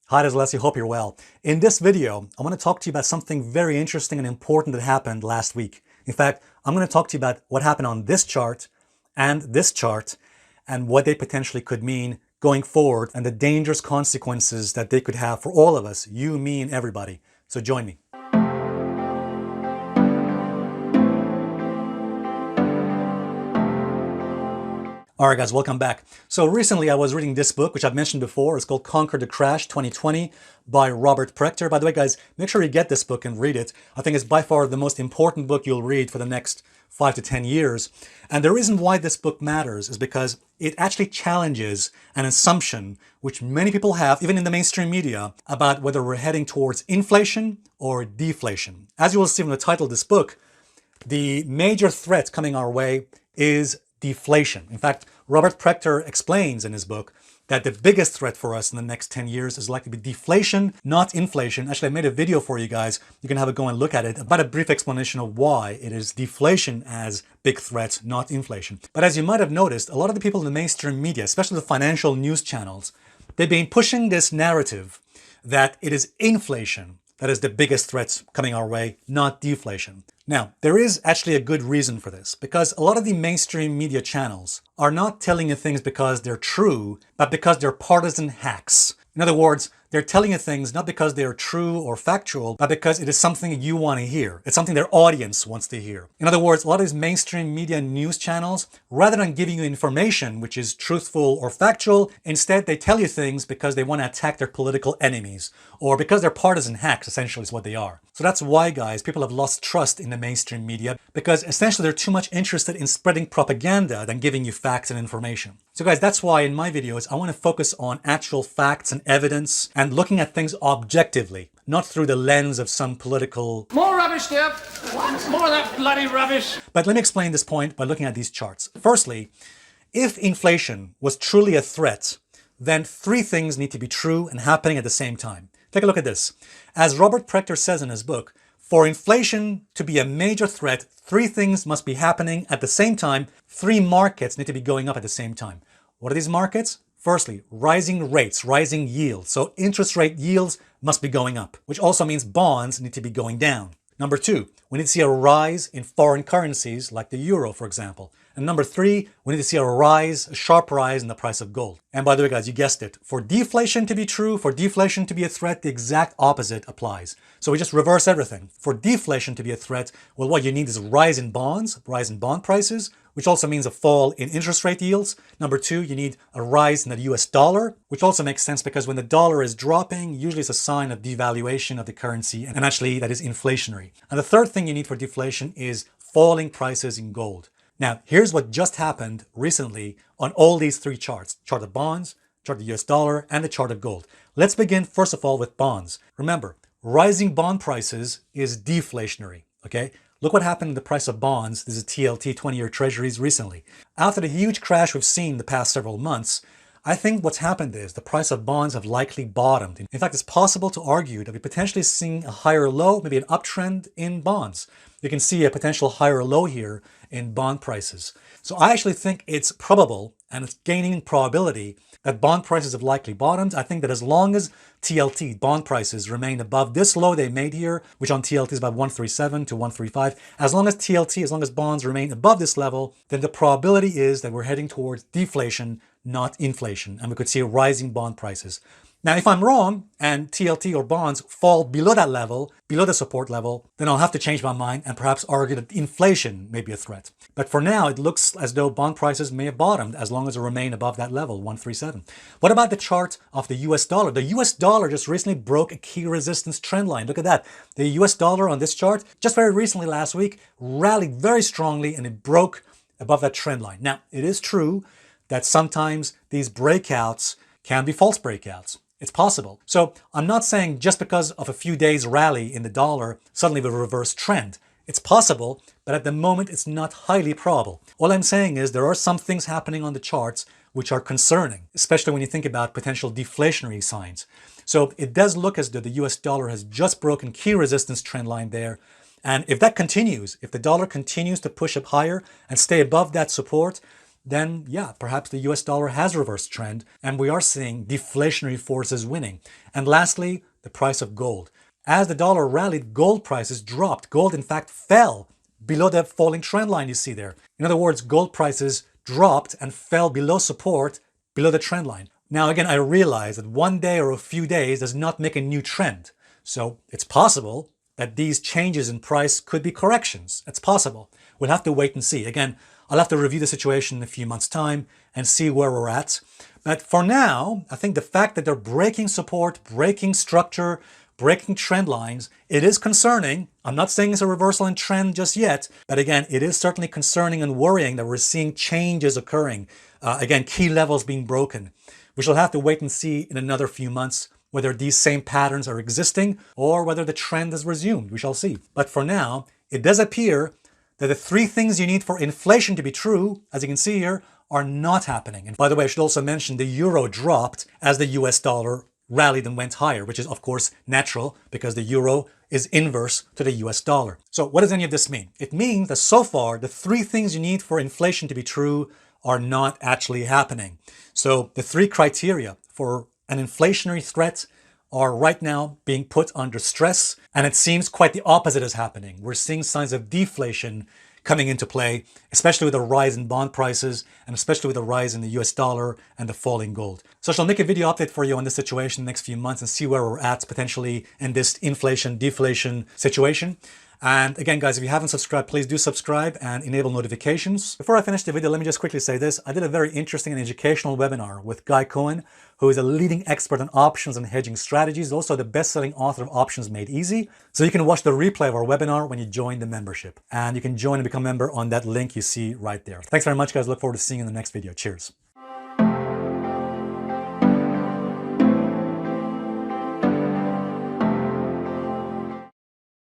Hi, this is Alessio. Hope you're well. In this video, I want to talk to you about something very interesting and important that happened last week. In fact, I'm going to talk to you about what happened on this chart and what they potentially could mean going forward and the dangerous consequences that they could have for all of us, you, me, and everybody. So join me. All right, guys, welcome back. So recently I was reading this book, which I've mentioned before. It's called Conquer the Crash 2020 by Robert Prechter. By the way, guys, make sure you get this book and read it. I think it's by far the most important book you'll read for the next 5 to 10 years. And the reason why this book matters is because it actually challenges an assumption which many people have, even in the mainstream media, about whether we're heading towards inflation or deflation. As you will see from the title of this book, the major threat coming our way is deflation. In fact, Robert Prechter explains in his book that the biggest threat for us in the next 10 years is likely to be deflation, not inflation. Actually, I made a video for you guys. You can have a go and look at it, about a brief explanation of why it is deflation as big threat, not inflation. But as you might have noticed, a lot of the people in the mainstream media, especially the financial news channels, they've been pushing this narrative that it is inflation that is the biggest threat coming our way, not deflation. Now, there is actually a good reason for this, because a lot of the mainstream media channels are not telling you things because they're true, but because they're partisan hacks. In other words, they're telling you things not because they are true or factual, but because it is something you want to hear. It's something their audience wants to hear. In other words, a lot of these mainstream media news channels, rather than giving you information which is truthful or factual, instead they tell you things because they want to attack their political enemies, or because they're partisan hacks, essentially is what they are. So that's why, guys, people have lost trust in the mainstream media, because essentially they're too much interested in spreading propaganda than giving you facts and information. So guys, that's why in my videos, I want to focus on actual facts and evidence and looking at things objectively, not through the lens of some political... More rubbish there! More of that bloody rubbish! But let me explain this point by looking at these charts. Firstly, if inflation was truly a threat, then three things need to be true and happening at the same time. Take a look at this. As Robert Prechter says in his book, for inflation to be a major threat, three things must be happening at the same time. Three markets need to be going up at the same time. What are these markets? Firstly, rising rates, rising yields. So interest rate yields must be going up, which also means bonds need to be going down. Number two, we need to see a rise in foreign currencies like the euro, for example. And number three, we need to see a sharp rise in the price of gold. And by the way, guys, you guessed it. For deflation to be true, for deflation to be a threat, the exact opposite applies. So we just reverse everything. For deflation to be a threat, well, what you need is a rise in bonds, rise in bond prices, which also means a fall in interest rate yields. Number two, you need a rise in the US dollar, which also makes sense because when the dollar is dropping, usually it's a sign of devaluation of the currency, and actually that is inflationary. And the third thing you need for deflation is falling prices in gold. Now, here's what just happened recently on all these three charts: chart of bonds, chart of the US dollar, and the chart of gold. Let's begin first of all with bonds. Remember, rising bond prices is deflationary, okay? Look what happened in the price of bonds. This is TLT, 20-year treasuries, recently. After the huge crash we've seen the past several months, I think what's happened is the price of bonds have likely bottomed. In fact, it's possible to argue that we're potentially seeing a higher low, maybe an uptrend in bonds. You can see a potential higher low here in bond prices. So I actually think it's probable, and it's gaining in probability, that bond prices have likely bottomed. I think that as long as TLT, bond prices, remain above this low they made here, which on TLT is about 137 to 135, as long as bonds remain above this level, then the probability is that we're heading towards deflation, not inflation, and we could see rising bond prices. Now, if I'm wrong and TLT or bonds fall below that level, below the support level, then I'll have to change my mind and perhaps argue that inflation may be a threat. But for now, it looks as though bond prices may have bottomed as long as they remain above that level, 137. What about the chart of the US dollar? The US dollar just recently broke a key resistance trend line. Look at that. The US dollar on this chart, just very recently last week, rallied very strongly and it broke above that trend line. Now, it is true that sometimes these breakouts can be false breakouts. It's possible. So I'm not saying just because of a few days rally in the dollar, suddenly we reverse trend. It's possible, but at the moment it's not highly probable. All I'm saying is there are some things happening on the charts which are concerning, especially when you think about potential deflationary signs. So it does look as though the US dollar has just broken key resistance trend line there. And if that continues, if the dollar continues to push up higher and stay above that support, then yeah, perhaps the US dollar has reversed trend and we are seeing deflationary forces winning. And lastly, the price of gold. As the dollar rallied, gold prices dropped. Gold, in fact, fell below the falling trend line you see there. In other words, gold prices dropped and fell below support, below the trend line. Now, again, I realize that one day or a few days does not make a new trend. So it's possible that these changes in price could be corrections. It's possible. We'll have to wait and see. Again, I'll have to review the situation in a few months' time and see where we're at. But for now, I think the fact that they're breaking support, breaking structure, breaking trend lines, it is concerning. I'm not saying it's a reversal in trend just yet, but again, it is certainly concerning and worrying that we're seeing changes occurring. Again, key levels being broken. We shall have to wait and see in another few months whether these same patterns are existing or whether the trend is resumed. We shall see. But for now, it does appear that the three things you need for inflation to be true, as you can see here, are not happening. And by the way, I should also mention the euro dropped as the US dollar rallied and went higher, which is of course natural because the euro is inverse to the US dollar. So what does any of this mean? It means that so far the three things you need for inflation to be true are not actually happening. So the three criteria for an inflationary threat are right now being put under stress, and it seems quite the opposite is happening. We're seeing signs of deflation coming into play, especially with the rise in bond prices and especially with the rise in the US dollar and the falling gold. So I shall make a video update for you on this situation in the next few months and see where we're at potentially in this inflation deflation situation. And again, guys, if you haven't subscribed, please do subscribe and enable notifications. Before I finish the video, let me just quickly say this. I did a very interesting and educational webinar with Guy Cohen, who is a leading expert on options and hedging strategies, also the best-selling author of Options Made Easy. So you can watch the replay of our webinar when you join the membership. And you can join and become a member on that link you see right there. Thanks very much, guys. Look forward to seeing you in the next video. Cheers.